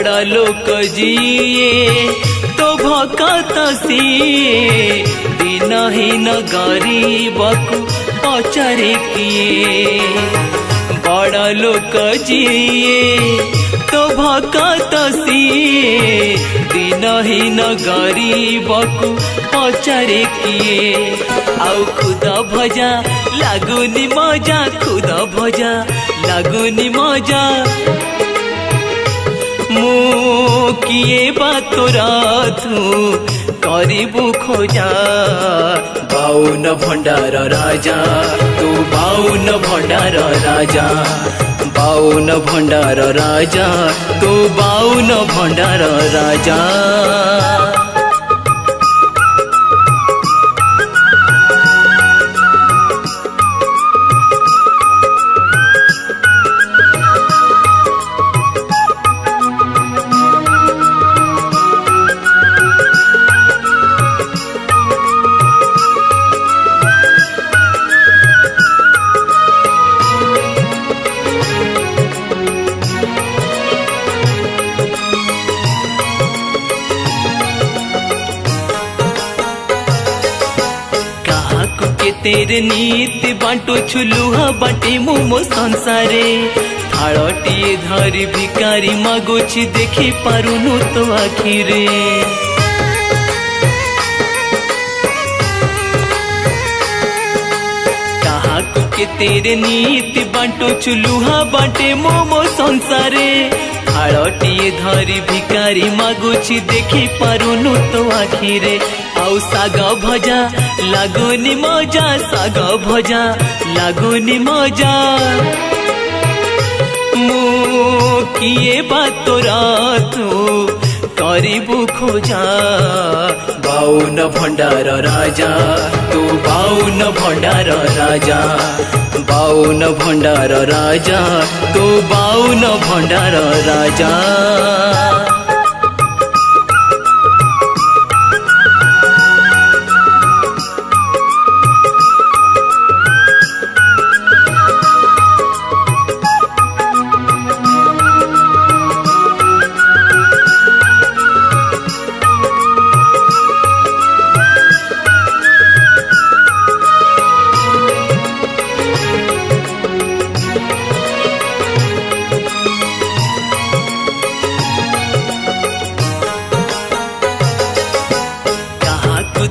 बड़ा लोक जिए तो भकत सिए दिनहीन गरीब को पचारे किए। बड़ा लोक जिए तो भकत सिए दिनहीन गरीब को पचारे किए। आउ खुद भजा लागुनी मजा, खुद भजा लागुनी मजा मु किए बा तोरा तू करिबु खोजा। बाउन भंडार राजा तू बाउन भंडार राजा, बाउन भंडार राजा तू बाउन भंडार राजा। तेरे नीति बांटो छुलुहा बाटे मोमो संसारे। थाड़टिए धरी भिकारी मागोछि देखी पारुनु तो आखिरे। काहाकु के तेरे नीति बांटो छुलुहा बाटे मोमो संसारे। थाड़टिए धरी भिकारी मागोछि देखी पारुनु तो आखिरे। आउ साग भजा लागुनी मजा, साग भजा लागुनी मजा मु किए बा तोरा तू करिबु खोजा। बाउन भंडार राजा तू बाउन भंडार राजा, बाउन भंडार राजा तू बाउन भंडार राजा।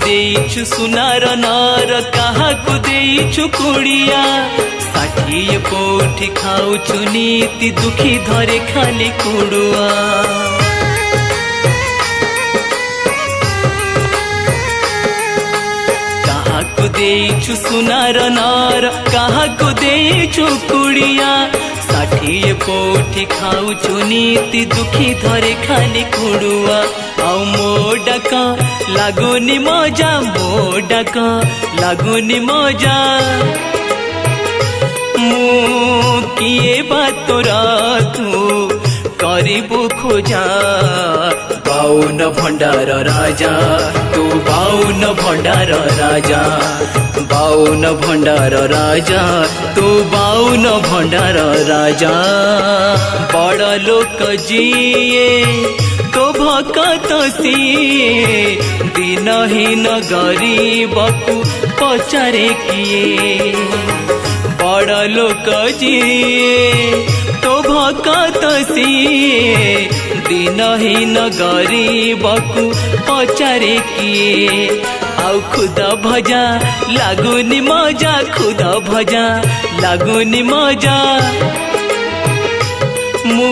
देइछु सुनार नार काहाकु देइछु कुड़िया। 60 कोठी खाउछु नीति दुखी धरे खाली कुड़ुआ। काहाकु देइछु सुनार नार काहाकु देइछु कुड़िया। 60 कोठी खाउछु नीति दुखी धरे खाली कुड़ुआ। आउ मोडका लागुनी मजा, मोडका लागुनी मजा मु किए बा तोरा तू करिबु खोजा। बाउन भंडार राजा तू बाउन भंडार राजा, बाउन भंडार राजा तू बाउन भंडार राजा। बड़ा लोक जिए तो भकत सिए दिनहीन गरीब को पचारे किए। बड़ा लोक जिए तो भकत सिए दिनहीन गरीब को पचारे किए। आउ खुद भजा लागुनी मजा, खुद भजा लागुनी मजा मु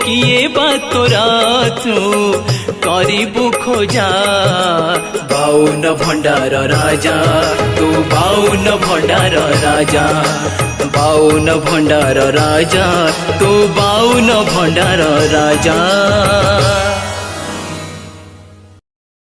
किए बा तोरा तू करिबु खोजा। बाउन भंडार राजा तू बाउन भंडार राजा, बाउन भंडार राजा तू बाउन भंडार राजा।